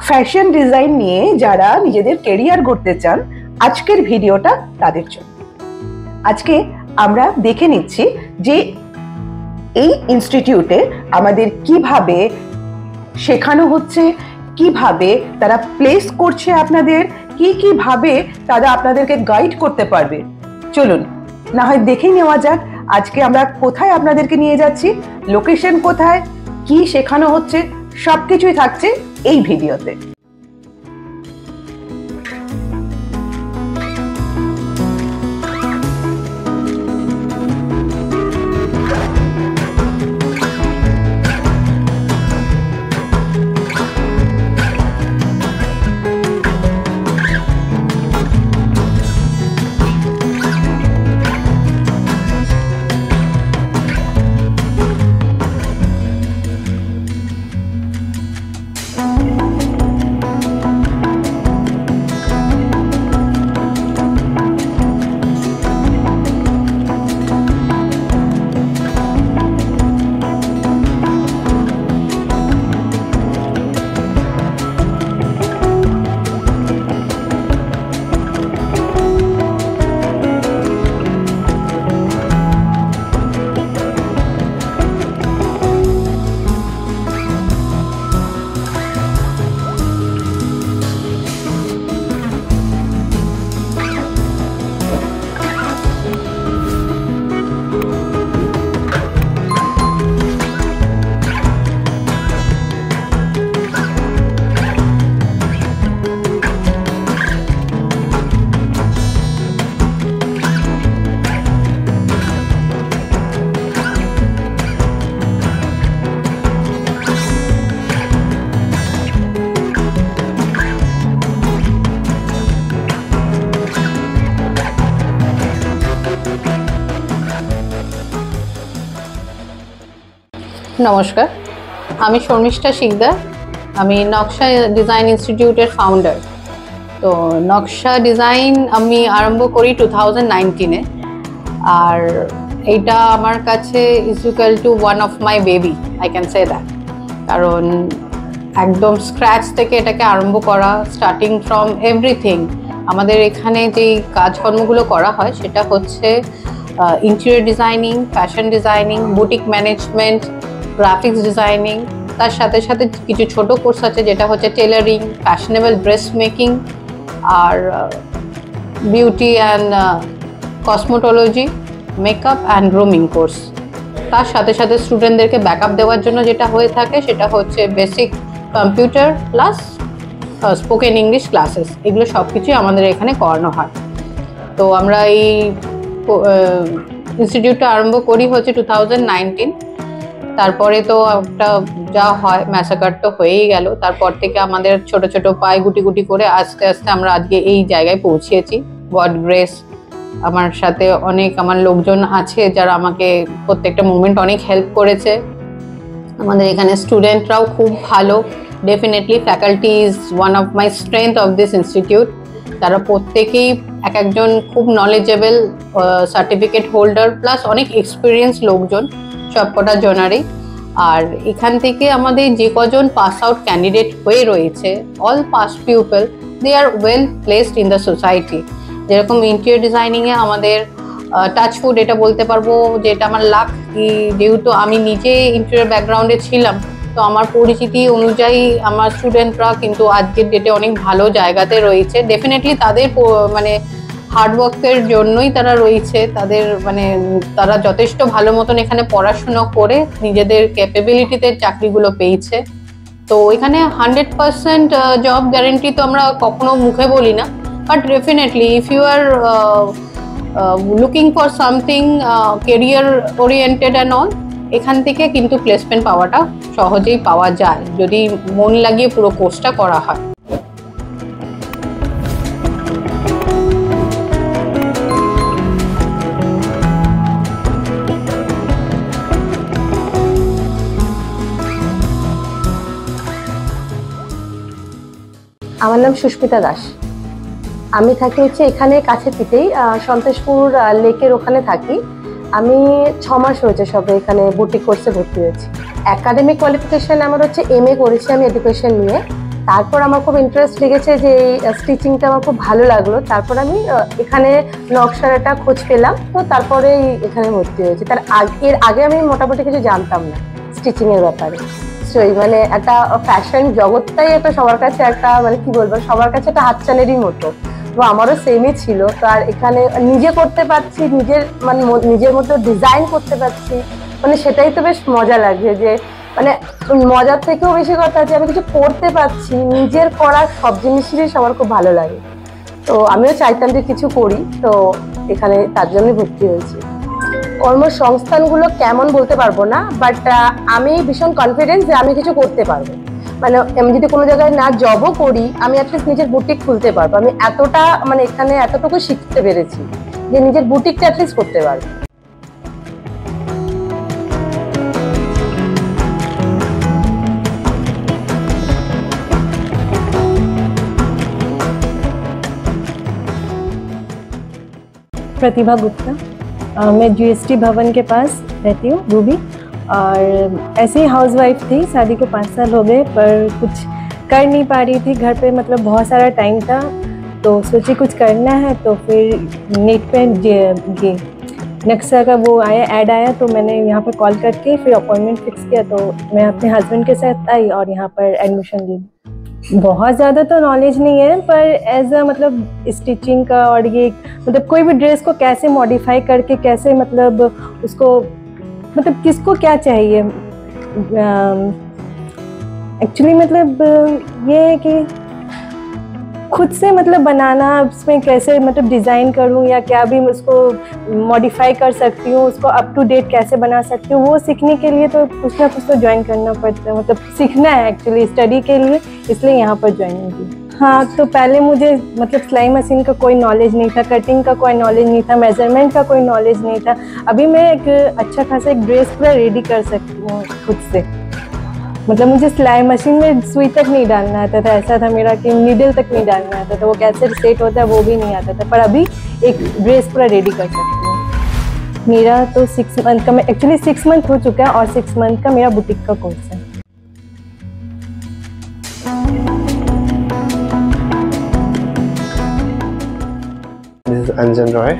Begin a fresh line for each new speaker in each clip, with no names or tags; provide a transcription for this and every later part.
Fashion design নিয়ে যারা নিজেদের কেরিয়ার গড়তে চান, আজকের ভিডিওটা তাদের জন্য। আজকে আমরা দেখে নিচ্ছি যে এই ইনস্টিটিউটে আমাদের কিভাবে শেখানো হচ্ছে, কিভাবে তারা প্লেস করছে আপনাদের, কিভাবে তারা আপনাদেরকে গাইড করতে পারবে। চলুন না হয় দেখে নেওয়া যাক আজকে আমরা কোথায় আপনাদেরকে নিয়ে যাচ্ছি, লোকেশন কোথায়, কি শেখানো হচ্ছে, সবকিছুই থাকছে এই ভিডিওতে।
নমস্কার, আমি শর্মিষ্ঠা শিকদার। আমি নকশা ডিজাইন ইনস্টিটিউটের ফাউন্ডার। তো নকশা ডিজাইন আমি আরম্ভ করি 2019-এ, আর এইটা আমার কাছে is equal to one of my baby, I can say that. কারণ একদম স্ক্র্যাচ থেকে এটাকে আরম্ভ করা, স্টার্টিং ফ্রম এভরিথিং। আমাদের এখানে যেই কাজকর্মগুলো করা হয় সেটা হচ্ছে interior designing, fashion designing, boutique management, graphics designing. তার সাথে সাথে কিছু ছোট কোর্স আছে যেটা হচ্ছে টেলারিং, ফ্যাশনেবল ড্রেস মেকিং, আর beauty and cosmetology, makeup and grooming course. তার সাথে সাথে স্টুডেন্টদেরকে ব্যাকআপ দেওয়ার জন্য যেটা হয়ে থাকে সেটা হচ্ছে basic computer plus spoken English classes. এগুলো সব কিছুই আমাদের এখানে করানো হয়। তো আমরা এই ইনস্টিটিউটটা আরম্ভ করি হচ্ছে 2019। তারপরে তো একটা যা হয় ম্যাসাকার তো হয়েই গেল। তারপর থেকে আমাদের ছোট ছোট পায়ে গুটি গুটি করে আস্তে আস্তে আমরা আজকে এই জায়গায় পৌঁছিয়েছি। গড গ্রেস, আমার সাথে অনেক আমার লোকজন আছে যারা আমাকে প্রত্যেকটা মোমেন্ট অনেক হেল্প করেছে। আমাদের এখানে স্টুডেন্টরাও খুব ভালো। Definitely faculty is one of my strength of this institute. তারা প্রত্যেকেই এক একজন খুব নলেজেবল, সার্টিফিকেট হোল্ডার, প্লাস অনেক এক্সপিরিয়েন্স লোকজন সবকটা জনারই। আর এখান থেকে আমাদের যে কজন পাস আউট ক্যান্ডিডেট হয়ে রয়েছে, all pass people, they are well placed in the society. যেরকম ইন্টেরিয়র ডিজাইনিংয়ে আমাদের টাচফুড, এটা বলতে পারবো যে এটা আমার লাক, যেহেতু আমি নিজে ইন্টেরিয়র ব্যাকগ্রাউন্ডে ছিলাম। তো আমার পরিচিতি অনুযায়ী আমার স্টুডেন্টরা কিন্তু আজকের ডেটে অনেক ভালো জায়গাতে রয়েছে। ডেফিনেটলি তাদের মানে হার্ডওয়ার্কের জন্যই তারা রয়েছে। তারা যথেষ্ট ভালো মতন এখানে পড়াশুনো করে নিজেদের ক্যাপাবিলিটিতে চাকরিগুলো পেয়েছে। তো এখানে 100% জব গ্যারেন্টি তো আমরা কখনো মুখে বলি না, but definitely if you are looking for something career oriented and all, এখান থেকে কিন্তু প্লেসমেন্ট পাওয়াটা সহজেই পাওয়া যায় যদি মন লাগিয়ে পুরো কোর্সটা করা হয়।
আমার নাম সুস্মিতা দাস। আমি থাকি হচ্ছে এখানে কাছে পিঠেই, সন্তোষপুর লেকের ওখানে থাকি। আমি 6 মাস হয়েছে সবে এখানে বুটিক কোর্সে ভর্তি হয়েছি। একাডেমিক কোয়ালিফিকেশন আমার হচ্ছে MA করেছি আমি এডুকেশন নিয়ে। তারপর আমার খুব ইন্টারেস্ট লেগেছে যে স্টিচিংটা আমার খুব ভালো লাগলো। তারপর আমি এখানে নকশার একটা খোঁজ পেলাম, তো তারপরে এখানে ভর্তি হয়েছে। এর আগে আমি মোটামুটি কিছু জানতাম না স্টিচিং এর ব্যাপারে। সেই মানে একটা ফ্যাশন জগৎটাই একটা সবার কাছে একটা মানে কি বলবো, সবার কাছে একটা হাতছানেরই মতো। তো আমারও সেমই ছিল। তো আর এখানে নিজে করতে পারছি, নিজের মতো ডিজাইন করতে পারছি, মানে সেটাই তো বেশ মজা লাগছে। যে মানে মজার থেকেও বেশি কথা আছে, আমি কিছু করতে পারছি, নিজের করা সব জিনিসেরই সবার খুব ভালো লাগে। তো আমিও চাইতাম যে কিছু করি, তো এখানে তার জন্যই ভর্তি হয়েছি। কর্মসংস্থানগুলো কেমন বলতে পারবো না, বাট আমি ভীষণ কনফিডেন্স যে আমি কিছু করতে পারবো। মানে আমি যদি কোনো জায়গায় না জবও করি, আমি অ্যাটলিস্ট নিজের বুটিক খুলতে পারবো। আমি এতটা মানে এখানে এতটুকু শিখতে পেরেছি যে নিজের বুটিকটা অ্যাটলিস্ট করতে পারবো।
प्रतिभा गुप्ता, मैं जीएसटी भवन के पास रहती हूँ, रूबी। और ऐसे ही हाउसवाइफ थी, शादी को 5 साल हो गए, पर कुछ कर नहीं पा रही थी घर पे, मतलब बहुत सारा टाइम था, तो सोची कुछ करना है। तो फिर नेट पे ये नक्शा का वो आया, ऐड आया, तो मैंने यहाँ पर कॉल करके फिर अपॉइंटमेंट फिक्स किया। तो मैं अपने हस्बैंड के साथ आई और यहाँ पर एडमिशन ली। बहुत ज़्यादा तो नॉलेज नहीं है, पर एज अ मतलब स्टिचिंग का, और ये मतलब कोई भी ड्रेस को कैसे मॉडिफाई करके कैसे मतलब उसको मतलब किसको क्या चाहिए, एक्चुअली मतलब ये है कि खुद से मतलब बनाना, उसमें कैसे मतलब डिज़ाइन करूँ या क्या भी उसको मॉडिफाई कर सकती हूँ, उसको अप टू डेट कैसे बना सकती हूँ, वो सीखने के लिए तो कुछ ना कुछ तो ज्वाइन करना पड़ता है। मतलब सीखना है एक्चुअली स्टडी के लिए, इसलिए यहाँ पर ज्वाइनिंग की। हाँ, तो पहले मुझे मतलब सिलाई मशीन का कोई नॉलेज नहीं था, कटिंग का कोई नॉलेज नहीं था, मेजरमेंट का कोई नॉलेज नहीं था। अभी मैं एक अच्छा खासा एक ड्रेस पूरा रेडी कर सकती हूँ खुद से। मतलब मुझे सिलाई मशीन में सुई तक नहीं डालना आता था, ऐसा था मेरा कि नीडल तक नहीं डालना आता था, वो कैसे सेट होता है वो भी नहीं आता था, पर अभी एक ड्रेस पूरा रेडी कर सकती हूँ। मेरा तो 6 मंथ का, मैं एक्चुअली 6 मंथ हो चुका है, और 6 मंथ का मेरा बुटीक का कोर्स है।
This is Anjan Roy.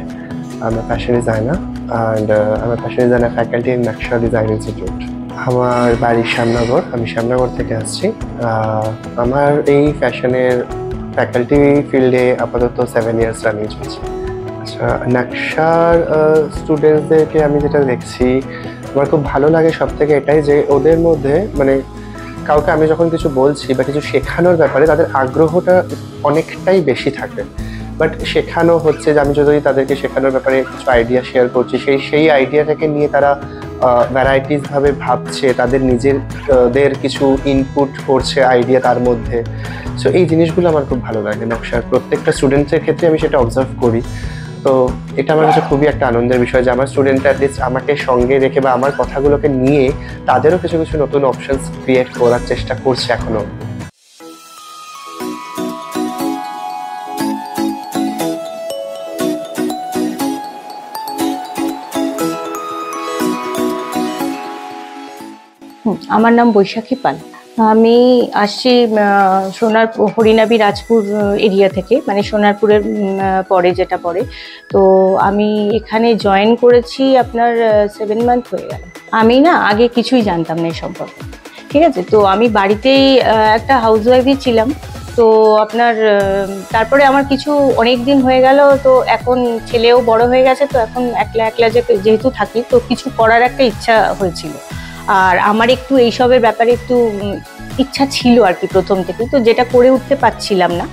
I'm a fashion designer and I'm a fashion designer faculty in Naksha Design Institute. আমার বাড়ি শ্যামনগর, আমি শ্যামনগর থেকে আসছি। আমার এই ফ্যাশনের ফ্যাকাল্টি ফিল্ডে আপাতত 7 ইয়ার্স রানিং চলছে। আচ্ছা, নাকশার স্টুডেন্টসদেরকে আমি যেটা দেখছি আমার খুব ভালো লাগে সব থেকে এটাই যে ওদের মধ্যে মানে কাউকে আমি যখন কিছু বলছি বা কিছু শেখানোর ব্যাপারে তাদের আগ্রহটা অনেকটাই বেশি থাকে। বাট শেখানো হচ্ছে যে আমি যদি তাদেরকে শেখানোর ব্যাপারে কিছু আইডিয়া শেয়ার করছি, সেই আইডিয়াটাকে নিয়ে তারা ভ্যারাইটিসভাবে ভাবছে, তাদের নিজেদের কিছু ইনপুট করছে আইডিয়া তার মধ্যে। সো এই জিনিসগুলো আমার খুব ভালো লাগে নকশার প্রত্যেকটা স্টুডেন্টসের ক্ষেত্রে আমি সেটা অবজার্ভ করি। তো এটা আমার কাছে খুবই একটা আনন্দের বিষয় যে আমার স্টুডেন্টরা অ্যাটলিস্ট আমাকে সঙ্গে রেখে বা আমার কথাগুলোকে নিয়ে তাদেরও কিছু কিছু নতুন অপশনস ক্রিয়েট করার চেষ্টা করছে এখনো।
আমার নাম বৈশাখী পাল। আমি আসছি হরিনাবি রাজপুর এরিয়া থেকে, মানে সোনারপুরের পরে যেটা পড়ে। তো আমি এখানে জয়েন করেছি আপনার 7 মান্থ হয়ে গেল। আমি না আগে কিছুই জানতাম না এই সম্পর্কে, ঠিক আছে। তো আমি বাড়িতেই একটা হাউসওয়াইফই ছিলাম। তো আপনার তারপরে আমার কিছু অনেক দিন হয়ে গেল, তো এখন ছেলেও বড় হয়ে গেছে, তো এখন একলা একলা যেহেতু থাকি, তো কিছু করার একটা ইচ্ছা হয়েছিল। আর আমার একটু এইসবের ব্যাপারে একটু ইচ্ছা ছিল আর কি প্রথম থেকে, তো যেটা করে উঠতে পারছিলাম না।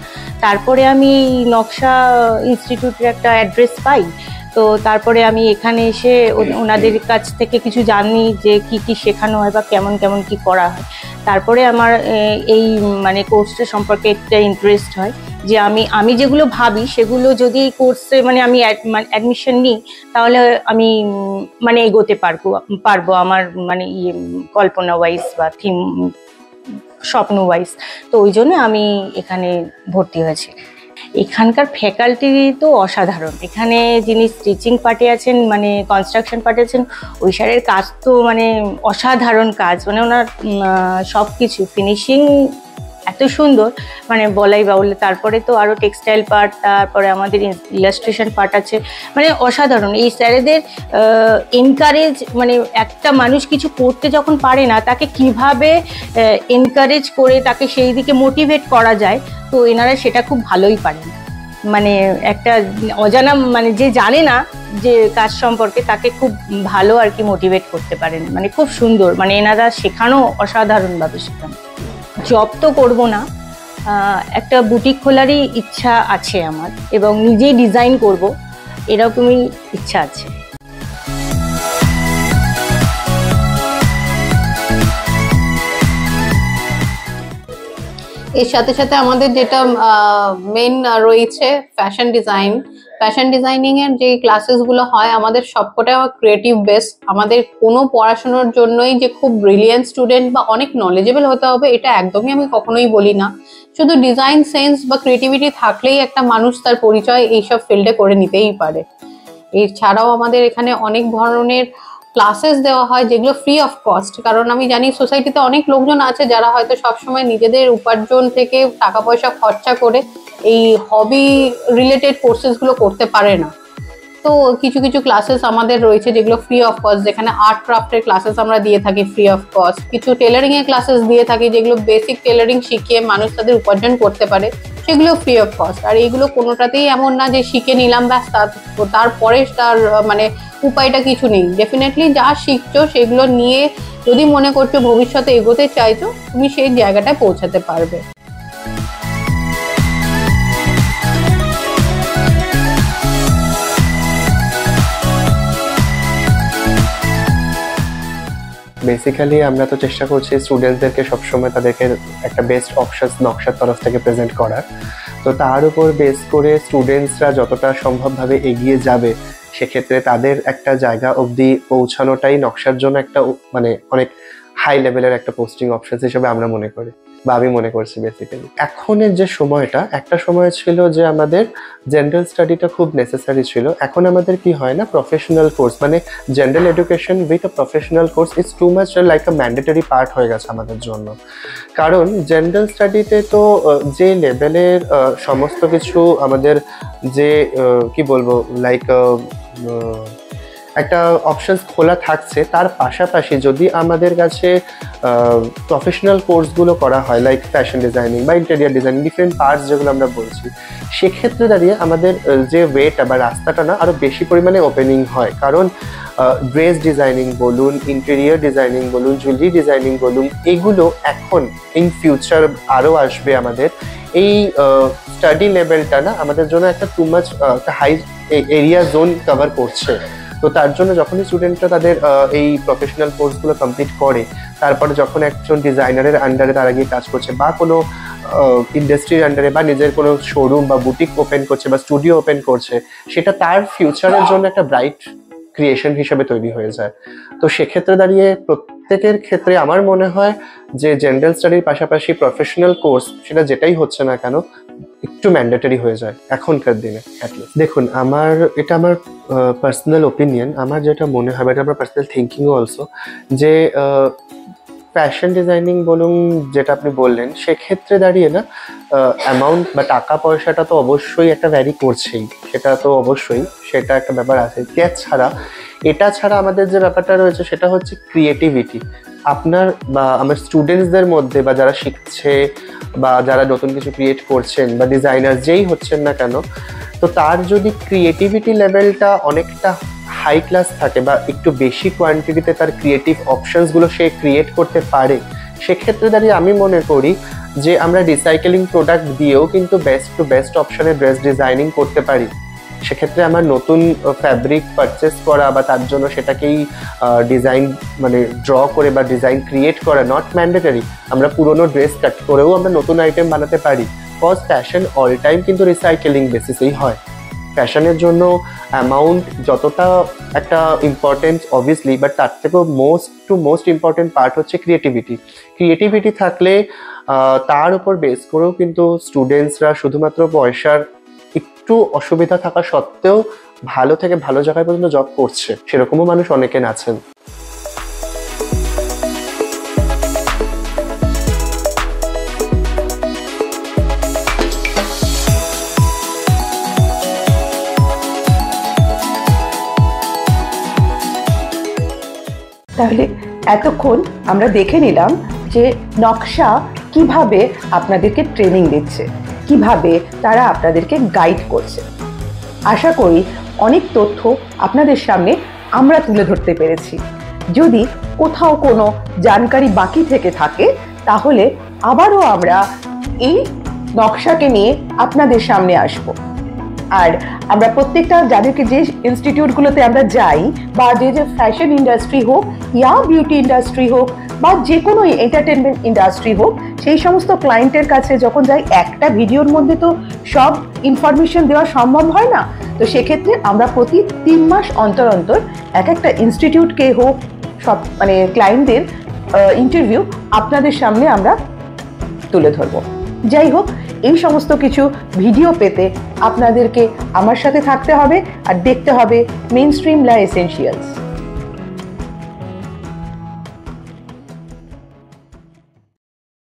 তারপরে আমি নকশা ইনস্টিটিউটের একটা অ্যাড্রেস পাই, তো তারপরে আমি এখানে এসে ওনাদের কাছ থেকে কিছু জানি যে কি কি শেখানো হয় বা কেমন কেমন কি করা হয়। তারপরে আমার এই মানে কোর্সটা সম্পর্কে একটা ইন্টারেস্ট হয় যে আমি যেগুলো ভাবি সেগুলো যদি এই কোর্সে মানে আমি অ্যাডমিশন নিই তাহলে আমি মানে এগোতে পারবো আমার মানে কল্পনা ওয়াইজ বা থিম স্বপ্ন ওয়াইজ। তো ওই জন্য আমি এখানে ভর্তি হয়েছি। এখানকার ফ্যাকাল্টি তো অসাধারণ। এখানে যিনি স্টিচিং পার্টে আছেন, মানে কনস্ট্রাকশন পার্টে আছেন, ওই স্যারের কাজ তো মানে অসাধারণ কাজ, মানে ওনার সব কিছু ফিনিশিং এত সুন্দর মানে বলাই বাহুল্য। তারপরে তো আরও টেক্সটাইল পার্ট, তারপরে আমাদের ইলাস্ট্রেশন পার্ট আছে, মানে অসাধারণ। এই স্যারেদের এনকারেজ, মানে একটা মানুষ কিছু করতে যখন পারে না তাকে কিভাবে এনকারেজ করে তাকে সেই দিকে মোটিভেট করা যায়, তো এনারা সেটা খুব ভালোই পারেন। মানে একটা অজানা, মানে যে জানে না যে কাজ সম্পর্কে, তাকে খুব ভালো আর কি মোটিভেট করতে পারেন। মানে খুব সুন্দর, মানে এনারা শেখানো অসাধারণভাবে শেখানো। জব তো করবো না, একটা বুটিক খোলারই ইচ্ছা আছে আমার, এবং নিজেই ডিজাইন করব এরকমই ইচ্ছা আছে।
এর সাথে সাথে আমাদের যেটা মেন রয়েছে ফ্যাশন ডিজাইনিং এর যে ক্লাসেসগুলো হয় আমাদের সবকটা ক্রিয়েটিভ বেস। আমাদের কোনো পড়াশোনার জন্যই যে খুব ব্রিলিয়েন্ট স্টুডেন্ট বা অনেক নলেজেবল হতে হবে এটা একদমই আমি কখনোই বলি না। শুধু ডিজাইন সেন্স বা ক্রিয়েটিভিটি থাকলেই একটা মানুষ তার পরিচয় এইসব ফিল্ডে করে নিতেই পারে। এছাড়াও আমাদের এখানে অনেক ধরনের ক্লাসেস দেওয়া হয় যেগুলো ফ্রি অফ কস্ট, কারণ আমি জানি সোসাইটিতে অনেক লোকজন আছে যারা হয়তো সবসময় নিজেদের উপার্জন থেকে টাকা পয়সা খরচা করে এই হবি রিলেটেড কোর্সেসগুলো করতে পারে না। তো কিছু কিছু ক্লাসেস আমাদের রয়েছে যেগুলো ফ্রি অফ কস্ট, যেখানে আর্ট ক্রাফটের ক্লাসেস আমরা দিয়ে থাকি ফ্রি অফ কস্ট। কিছু টেলারিং এর ক্লাসেস দিয়ে থাকি যেগুলো বেসিক টেলারিং শিখিয়ে মানুষ তাদের উপার্জন করতে পারে, সেগুলো ফ্রি অফ কস্ট। আর এইগুলো কোনোটাতেই এমন না যে শিখে নিলাম ব্যাস তারপরে তার মানে উপায়টা কিছু নেই। ডেফিনেটলি যা শিখছো সেগুলো নিয়ে যদি মনে করছো ভবিষ্যতে এগোতে চাইছো, তুমি সেই জায়গাটায় পৌঁছাতে পারবে।
বেসিক্যালি আমরা তো চেষ্টা করছি স্টুডেন্টদেরকে সবসময় তাদেরকে একটা বেস্ট অপশন নকশার তরফ থেকে প্রেজেন্ট করার। তো তার উপর বেস করে স্টুডেন্টসরা যতটা সম্ভবভাবে এগিয়ে যাবে সেক্ষেত্রে তাদের একটা জায়গা অবধি পৌঁছানোটাই নকশার জন্য একটা মানে অনেক হাই লেভেলের একটা পোস্টিং অপশন হিসেবে আমরা মনে করি বা আমি মনে করছি। বেসিক্যালি এখনের যে সময়টা, একটা সময় ছিল যে আমাদের জেনারেল স্টাডিটা খুব নেসেসারি ছিল। এখন আমাদের কি হয় না, প্রফেশনাল কোর্স মানে general education with a professional course is too much like a mandatory part হয়ে গেছে আমাদের জন্য। কারণ জেনারেল স্টাডিতে তো যে লেভেলের সমস্ত কিছু আমাদের যে কি বলবো লাইক একটা অপশনস খোলা থাকছে, তার পাশাপাশি যদি আমাদের কাছে প্রফেশনাল কোর্সগুলো করা হয় লাইক ফ্যাশন ডিজাইনিং বা ইন্টেরিয়ার ডিজাইনিং, ডিফারেন্ট পার্টস যেগুলো আমরা বলছি, সেক্ষেত্রে দাঁড়িয়ে আমাদের যে ওয়েটা বা রাস্তাটা না আরও বেশি পরিমাণে ওপেনিং হয়। কারণ ড্রেস ডিজাইনিং বলুন, ইন্টেরিয়ার ডিজাইনিং বলুন, জুয়েলারি ডিজাইনিং বলুন, এগুলো এখন ইন ফিউচার আরও আসবে। আমাদের এই স্টাডি লেভেলটা না আমাদের জন্য একটা টু মাচ একটা হাই এরিয়া জোন কভার করছে। তো তার জন্য যখনই স্টুডেন্টরা তাদের এই প্রফেশনাল কোর্সগুলো কমপ্লিট করে, তারপরে যখন একজন ডিজাইনারের আন্ডারে তারা গিয়ে কাজ করছে বা কোনো ইন্ডাস্ট্রির আন্ডারে বা নিজের কোনো শোরুম বা বুটিক ওপেন করছে বা স্টুডিও ওপেন করছে, সেটা তার ফিউচারের জন্য একটা ব্রাইট ক্রিয়েশন হিসেবে তৈরি হয়ে যায়। তো সেক্ষেত্রে দাঁড়িয়ে প্রত্যেকের ক্ষেত্রে আমার মনে হয় যে জেনারেল স্টাডির পাশাপাশি প্রফেশনাল কোর্স সেটা যেটাই হচ্ছে না কেন একটু ম্যান্ডেটরি হয়ে যায় এখনকার দিনে। দেখুন, এটা আমার পার্সোনাল ওপিনিয়ন, আমার যেটা মনে হয়, এটা আমার পার্সোনাল থিঙ্কিংও অলসো, যে ফ্যাশন ডিজাইনিং বলুন যেটা আপনি বললেন, সেক্ষেত্রে দাঁড়িয়ে না অ্যামাউন্ট বা টাকা পয়সাটা তো অবশ্যই একটা ভ্যারি করছেই, সেটা তো অবশ্যই, সেটা একটা ব্যাপার আছে। এটা ছাড়া আমাদের যে ব্যাপারটা রয়েছে সেটা হচ্ছে ক্রিয়েটিভিটি। আপনার বা আমার স্টুডেন্টসদের মধ্যে বা যারা শিখছে বা যারা নতুন কিছু ক্রিয়েট করছেন বা ডিজাইনার যেই হচ্ছেন না কেন, তো তার যদি ক্রিয়েটিভিটি লেভেলটা অনেকটা হাই ক্লাস থাকে বা একটু বেশি কোয়ান্টিটিতে তার ক্রিয়েটিভ অপশনসগুলো সে ক্রিয়েট করতে পারে, সেক্ষেত্রে দাঁড়িয়ে আমি মনে করি যে আমরা রিসাইকেলিং প্রোডাক্ট দিয়েও কিন্তু বেস্ট টু বেস্ট অপশনে ড্রেস ডিজাইনিং করতে পারি। সেক্ষেত্রে আমার নতুন ফ্যাব্রিক পারচেস করা বা তার জন্য সেটাকেই ডিজাইন মানে ড্র করে বা ডিজাইন ক্রিয়েট করা নট ম্যান্ডেটরি। আমরা পুরোনো ড্রেস কাট করেও আমরা নতুন আইটেম বানাতে পারি। বিকজ ফ্যাশন অল টাইম কিন্তু রিসাইকেলিং বেসিসেই হয়। ফ্যাশনের জন্য অ্যামাউন্ট যতটা একটা ইম্পর্টেন্স অবভিয়াসলি, বাট তার থেকেও মোস্ট ইম্পর্টেন্ট পার্ট হচ্ছে ক্রিয়েটিভিটি থাকলে তার উপর বেস করেও কিন্তু স্টুডেন্টসরা শুধুমাত্র পয়সার একটু অসুবিধা থাকা সত্ত্বেও ভালো থেকে ভালো জায়গায় পর্যন্ত জব করছে, সেরকমও মানুষ অনেকে আছেন।
তাহলে এতক্ষণ আমরা দেখে নিলাম যে নকশা কিভাবে আপনাদেরকে ট্রেনিং দিচ্ছে, কিভাবে তারা আপনাদেরকে গাইড করছে। আশা করি অনেক তথ্য আপনাদের সামনে আমরা তুলে ধরতে পেরেছি। যদি কোথাও কোনো জানকারি বাকি থেকে থাকে তাহলে আবারও আমরা এই নকশাকে নিয়ে আপনাদের সামনে আসব। আর আমরা প্রত্যেকটা যাদেরকে যে ইনস্টিটিউটগুলোতে আমরা যাই, বা যে ফ্যাশন ইন্ডাস্ট্রি হোক ইয়া বিউটি ইন্ডাস্ট্রি হোক বা যে কোনো এন্টারটেনমেন্ট ইন্ডাস্ট্রি হোক, সেই সমস্ত ক্লায়েন্টের কাছে যখন যাই, একটা ভিডিওর মধ্যে তো সব ইনফরমেশন দেওয়া সম্ভব হয় না। তো সেক্ষেত্রে আমরা প্রতি 3 মাস অন্তর অন্তর একটা ইনস্টিটিউটকে হোক, সব মানে ক্লায়েন্টদের ইন্টারভিউ আপনাদের সামনে আমরা তুলে ধরবো। যাই হোক, এই সমস্ত কিছু ভিডিও পেতে আপনাদেরকে আমার সাথে থাকতে হবে আর দেখতে হবে মেইনস্ট্রিম লা এসেনশিয়ালস।